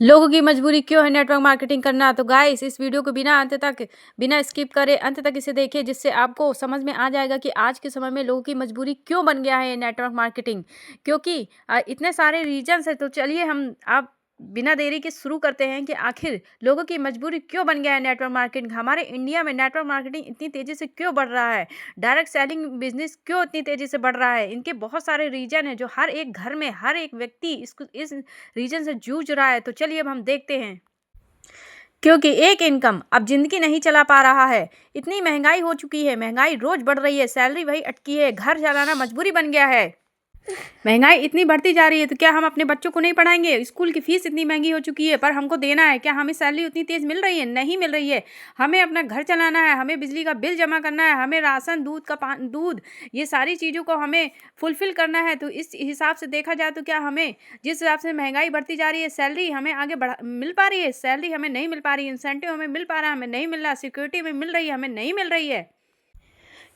लोगों की मजबूरी क्यों है नेटवर्क मार्केटिंग करना? तो गाइस इस वीडियो को बिना स्किप करे अंत तक इसे देखिए, जिससे आपको समझ में आ जाएगा कि आज के समय में लोगों की मजबूरी क्यों बन गया है ये नेटवर्क मार्केटिंग। क्योंकि इतने सारे रीजंस है, तो चलिए हम आप बिना देरी के शुरू करते हैं कि आखिर लोगों की मजबूरी क्यों बन गया है नेटवर्क मार्केटिंग। हमारे इंडिया में नेटवर्क मार्केटिंग इतनी तेजी से क्यों बढ़ रहा है, डायरेक्ट सेलिंग बिजनेस क्यों इतनी तेजी से बढ़ रहा है। इनके बहुत सारे रीजन है जो हर एक घर में हर एक व्यक्ति इस रीजन से जूझ रहा है। तो चलिए अब हम देखते हैं। क्योंकि एक इनकम अब जिंदगी नहीं चला पा रहा है। इतनी महंगाई हो चुकी है, महंगाई रोज बढ़ रही है, सैलरी वही अटकी है, घर चलाना मजबूरी बन गया है। महंगाई इतनी बढ़ती जा रही है, तो क्या हम अपने बच्चों को नहीं पढ़ाएंगे? स्कूल की फीस इतनी महंगी हो चुकी है, पर हमको देना है। क्या हमें सैलरी उतनी तेज मिल रही है? नहीं मिल रही है। हमें अपना घर चलाना है, हमें बिजली का बिल जमा करना है, हमें राशन, दूध, ये सारी चीज़ों को हमें फुलफिल करना है। तो इस हिसाब से देखा जाए तो क्या हमें जिस हिसाब से महंगाई बढ़ती जा रही है, सैलरी हमें आगे बढ़ा मिल पा रही है? सैलरी हमें नहीं मिल पा रही है, इंसेंटिव हमें मिल पा रहा है? हमें नहीं मिल रहा। सिक्योरिटी हमें मिल रही है? हमें नहीं मिल रही है।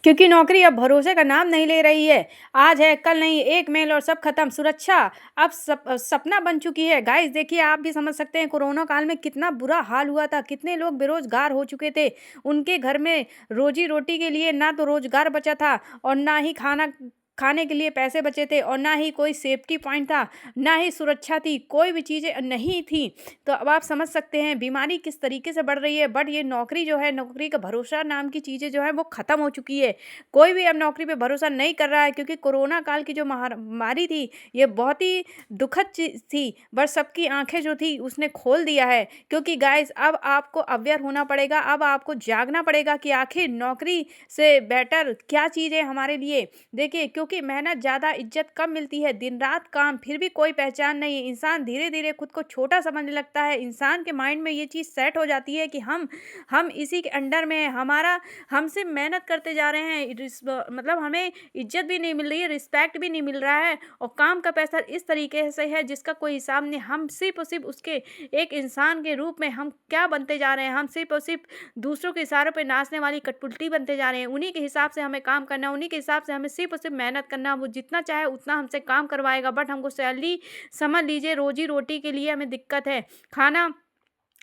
क्योंकि नौकरी अब भरोसे का नाम नहीं ले रही है। आज है कल नहीं, एक मेल और सब खत्म। सुरक्षा अब सपना बन चुकी है। गाइस देखिए, आप भी समझ सकते हैं कोरोना काल में कितना बुरा हाल हुआ था, कितने लोग बेरोजगार हो चुके थे। उनके घर में रोजी रोटी के लिए ना तो रोजगार बचा था, और ना ही खाने के लिए पैसे बचे थे, और ना ही कोई सेफ्टी पॉइंट था, ना ही सुरक्षा थी, कोई भी चीज़ें नहीं थी। तो अब आप समझ सकते हैं बीमारी किस तरीके से बढ़ रही है। बट ये नौकरी जो है, नौकरी का भरोसा नाम की चीज़ें जो है वो ख़त्म हो चुकी है। कोई भी अब नौकरी पे भरोसा नहीं कर रहा है, क्योंकि कोरोना काल की जो महामारी थी, ये बहुत ही दुखद चीज़ थी, बट सबकी आंखें जो थी उसने खोल दिया है। क्योंकि गाइस अब आपको अवेयर होना पड़ेगा, अब आपको जागना पड़ेगा कि आखिर नौकरी से बेटर क्या चीज़ है हमारे लिए। देखिए, क्योंकि मेहनत ज़्यादा, इज्जत कम मिलती है, दिन रात काम फिर भी कोई पहचान नहीं है। इंसान धीरे धीरे खुद को छोटा समझने लगता है। इंसान के माइंड में ये चीज़ सेट हो जाती है कि हम इसी के अंडर में हैं। हमारा हम सिर्फ मेहनत करते जा रहे हैं, मतलब हमें इज्जत भी नहीं मिल रही है, रिस्पेक्ट भी नहीं मिल रहा है, और काम का पैसा इस तरीके से है जिसका कोई हिसाब नहीं। हम सिर्फ और सिर्फ उसके एक इंसान के रूप में हम क्या बनते जा रहे हैं? हम सिर्फ और सिर्फ दूसरों के इशारों पे नाचने वाली कठपुतली बनते जा रहे हैं। उन्हीं के हिसाब से हमें काम करना, उन्हीं के हिसाब से हमें सिर्फ और सिर्फ मेहनत करना। वो जितना चाहे उतना हमसे काम करवाएगा, बट हमको सैलरी, समझ लीजिए रोजी रोटी के लिए हमें दिक्कत है। खाना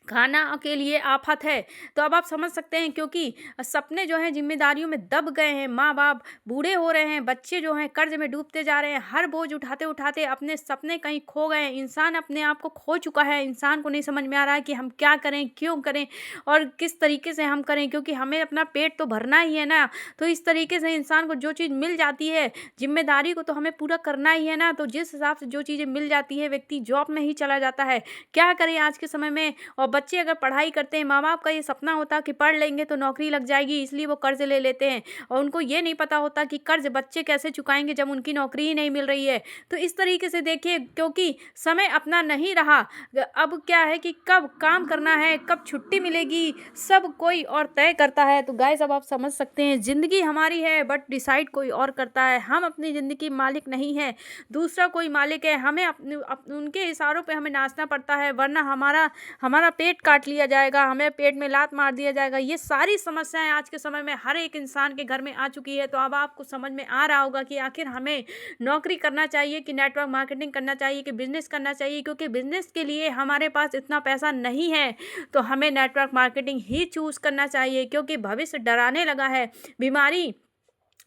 खाना के लिए आफत है। तो अब आप समझ सकते हैं, क्योंकि सपने जो हैं जिम्मेदारियों में दब गए हैं। माँ बाप बूढ़े हो रहे हैं, बच्चे जो हैं कर्ज में डूबते जा रहे हैं, हर बोझ उठाते उठाते अपने सपने कहीं खो गए हैं। इंसान अपने आप को खो चुका है। इंसान को नहीं समझ में आ रहा है कि हम क्या करें, क्यों करें, और किस तरीके से हम करें, क्योंकि हमें अपना पेट तो भरना ही है ना। तो इस तरीके से इंसान को जो चीज़ मिल जाती है, जिम्मेदारी को तो हमें पूरा करना ही है ना। तो जिस हिसाब से जो चीज़ें मिल जाती है, व्यक्ति जॉब में ही चला जाता है। क्या करें आज के समय में? और बच्चे अगर पढ़ाई करते हैं, माँ बाप का ये सपना होता है कि पढ़ लेंगे तो नौकरी लग जाएगी, इसलिए वो कर्ज ले लेते हैं, और उनको ये नहीं पता होता कि कर्ज बच्चे कैसे चुकाएंगे जब उनकी नौकरी ही नहीं मिल रही है। तो इस तरीके से देखिए, क्योंकि समय अपना नहीं रहा। अब क्या है कि कब काम करना है, कब छुट्टी मिलेगी, सब कोई और तय करता है। तो गाइस अब आप समझ सकते हैं, जिंदगी हमारी है बट डिसाइड कोई और करता है। हम अपनी जिंदगी मालिक नहीं है, दूसरा कोई मालिक है। हमें उनके इशारों पे हमें नाचना पड़ता है, वरना हमारा हमारा पेट काट लिया जाएगा, हमें पेट में लात मार दिया जाएगा। ये सारी समस्याएं आज के समय में हर एक इंसान के घर में आ चुकी है। तो अब आपको समझ में आ रहा होगा कि आखिर हमें नौकरी करना चाहिए कि नेटवर्क मार्केटिंग करना चाहिए कि बिजनेस करना चाहिए। क्योंकि बिजनेस के लिए हमारे पास इतना पैसा नहीं है, तो हमें नेटवर्क मार्केटिंग ही चूज करना चाहिए। क्योंकि भविष्य डराने लगा है। बीमारी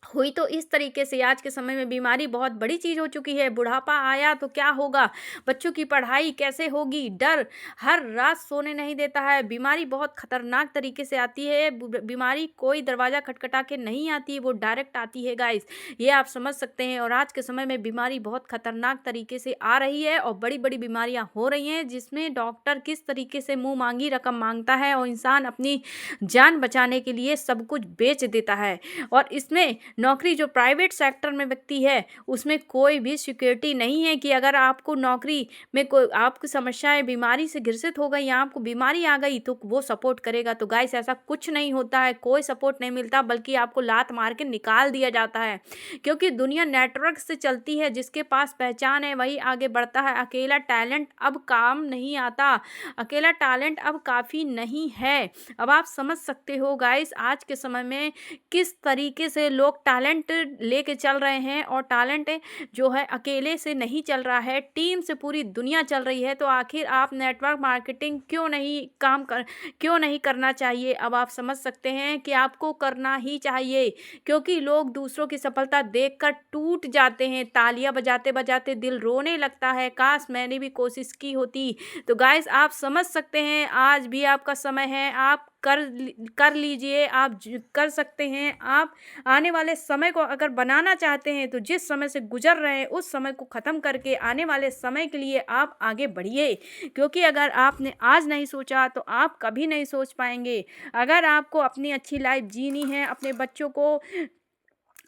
हुई तो इस तरीके से, आज के समय में बीमारी बहुत बड़ी चीज़ हो चुकी है। बुढ़ापा आया तो क्या होगा, बच्चों की पढ़ाई कैसे होगी, डर हर रात सोने नहीं देता है। बीमारी बहुत खतरनाक तरीके से आती है। बीमारी कोई दरवाज़ा खटखटा के नहीं आती है, वो डायरेक्ट आती है गाइस, ये आप समझ सकते हैं। और आज के समय में बीमारी बहुत खतरनाक तरीके से आ रही है, और बड़ी बड़ी बीमारियां हो रही हैं, जिसमें डॉक्टर किस तरीके से मुंह मांगी रकम मांगता है, और इंसान अपनी जान बचाने के लिए सब कुछ बेच देता है। और इसमें नौकरी जो प्राइवेट सेक्टर में व्यक्ति है, उसमें कोई भी सिक्योरिटी नहीं है कि अगर आपको नौकरी में कोई आपकी समस्याएं बीमारी से ग्रसित हो गई या आपको बीमारी आ गई तो वो सपोर्ट करेगा। तो गाइस ऐसा कुछ नहीं होता है, कोई सपोर्ट नहीं मिलता, बल्कि आपको लात मार के निकाल दिया जाता है। क्योंकि दुनिया नेटवर्क से चलती है, जिसके पास पहचान है वही आगे बढ़ता है। अकेला टैलेंट अब काम नहीं आता, अकेला टैलेंट अब काफ़ी नहीं है। अब आप समझ सकते हो गाइस, आज के समय में किस तरीके से लोग लोग टैलेंट लेके चल रहे हैं और टैलेंट जो है अकेले से नहीं चल रहा है, टीम से पूरी दुनिया चल रही है। तो आखिर आप नेटवर्क मार्केटिंग क्यों नहीं करना चाहिए? अब आप समझ सकते हैं कि आपको करना ही चाहिए, क्योंकि लोग दूसरों की सफलता देखकर टूट जाते हैं, तालियां बजाते बजाते दिल रोने लगता है, काश मैंने भी कोशिश की होती। तो गाइस आप समझ सकते हैं, आज भी आपका समय है, आप कर लीजिए, आप कर सकते हैं। आप आने वाले समय को अगर बनाना चाहते हैं तो जिस समय से गुजर रहे हैं उस समय को ख़त्म करके आने वाले समय के लिए आप आगे बढ़िए, क्योंकि अगर आपने आज नहीं सोचा तो आप कभी नहीं सोच पाएंगे। अगर आपको अपनी अच्छी लाइफ जीनी है, अपने बच्चों को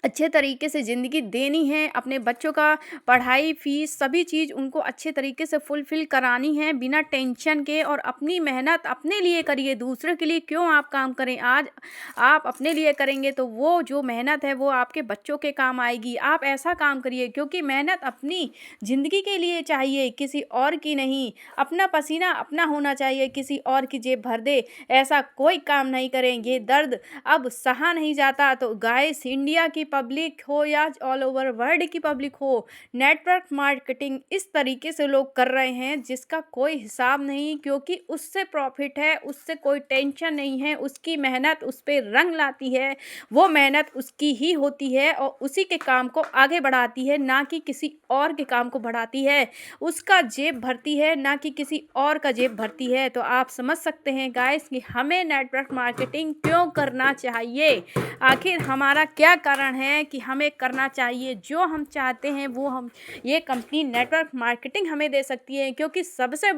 अच्छे तरीके से ज़िंदगी देनी है, अपने बच्चों का पढ़ाई फ़ीस सभी चीज़ उनको अच्छे तरीके से फुलफ़िल करानी है बिना टेंशन के, और अपनी मेहनत अपने लिए करिए, दूसरे के लिए क्यों आप काम करें। आज आप अपने लिए करेंगे तो वो जो मेहनत है वो आपके बच्चों के काम आएगी। आप ऐसा काम करिए, क्योंकि मेहनत अपनी ज़िंदगी के लिए चाहिए, किसी और की नहीं। अपना पसीना अपना होना चाहिए, किसी और की जेब भर दे ऐसा कोई काम नहीं करें। ये दर्द अब सहा नहीं जाता। तो गाइस, इंडिया की पब्लिक हो या ऑल ओवर वर्ल्ड की पब्लिक हो, नेटवर्क मार्केटिंग इस तरीके से लोग कर रहे हैं जिसका कोई हिसाब नहीं, क्योंकि उससे प्रॉफिट है, उससे कोई टेंशन नहीं है, उसकी मेहनत उस पर रंग लाती है, वो मेहनत उसकी ही होती है और उसी के काम को आगे बढ़ाती है, ना कि किसी और के काम को बढ़ाती है। उसका जेब भरती है, ना कि किसी और का जेब भरती है। तो आप समझ सकते हैं गाइस कि हमें नेटवर्क मार्केटिंग क्यों करना चाहिए। आखिर हमारा क्या कारण है कि हमें करना चाहिए। जो हम चाहते हैं वो हम ये कंपनी नेटवर्क मार्केटिंग हमें दे सकती है, क्योंकि सबसे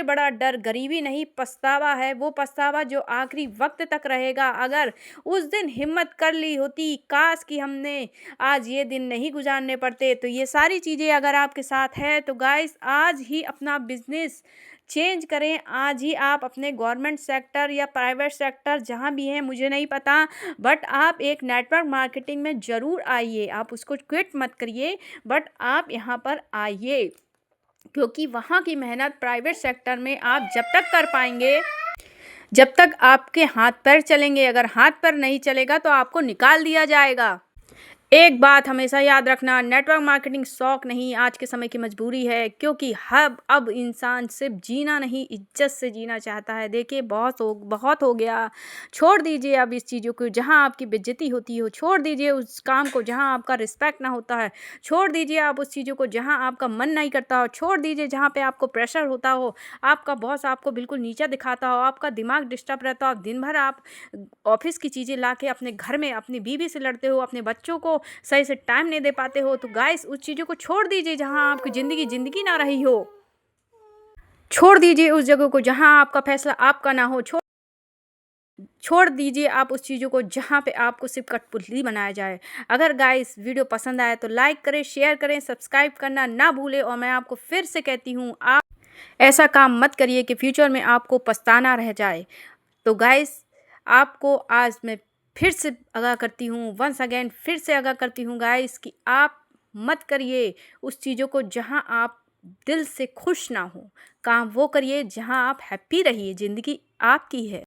बड़ा डर गरीबी नहीं, पछतावा है। वो पछतावा जो आखिरी वक्त तक रहेगा। अगर उस दिन हिम्मत कर ली होती, काश कि हमने आज ये दिन नहीं गुजारने पड़ते। तो ये सारी चीज़ें अगर आपके साथ है तो गाइस, आज ही अपना बिजनेस चेंज करें। आज ही आप अपने गवर्नमेंट सेक्टर या प्राइवेट सेक्टर जहाँ भी हैं मुझे नहीं पता, बट आप एक नेटवर्क मार्केटिंग में ज़रूर आइए। आप उसको क्विट मत करिए, बट आप यहाँ पर आइए, क्योंकि वहाँ की मेहनत प्राइवेट सेक्टर में आप जब तक कर पाएंगे जब तक आपके हाथ पैर चलेंगे। अगर हाथ पैर नहीं चलेगा तो आपको निकाल दिया जाएगा। एक बात हमेशा याद रखना, नेटवर्क मार्केटिंग शौक नहीं, आज के समय की मजबूरी है, क्योंकि अब इंसान सिर्फ जीना नहीं, इज्जत से जीना चाहता है। देखिए, बहुत हो गया। छोड़ दीजिए अब इस चीज़ों को जहां आपकी बेइज्जती होती हो, छोड़ दीजिए उस काम को जहां आपका रिस्पेक्ट ना होता है, छोड़ दीजिए आप उस चीज़ों को जहां आपका मन नहीं करता हो, छोड़ दीजिए जहां पे आपको प्रेशर होता हो, आपका बॉस आपको बिल्कुल नीचा दिखाता हो, आपका दिमाग डिस्टर्ब रहता हो, दिन भर आप ऑफिस की चीज़ें ला के अपने घर में अपनी बीवी से लड़ते हो, अपने बच्चों को सही से टाइम नहीं दे पाते हो। तो गाइस, उस चीज़ों को छोड़ दीजिए जहां आपकी ज़िंदगी ना रही हो। छोड़ दीजिए उस जगह को जहां आपका फैसला आपका ना हो। छोड़ दीजिए आप उस चीज़ों को जहाँ पे आपको सिर्फ कठपुतली बनाया जाए। अगर गाइस वीडियो पसंद आए तो लाइक करें, शेयर करें, सब्सक्राइब करना ना भूलें। और मैं आपको फिर से कहती हूँ, आप ऐसा काम मत करिए कि फ्यूचर में आपको पछताना रह जाए। तो गाइस, आपको आज मैं फिर से आगाह करती हूँ, वंस अगेन फिर से आगाह करती हूँ गाइस, कि आप मत करिए उस चीज़ों को जहाँ आप दिल से खुश ना हो। काम वो करिए जहाँ आप हैप्पी रहिए, ज़िंदगी आपकी है।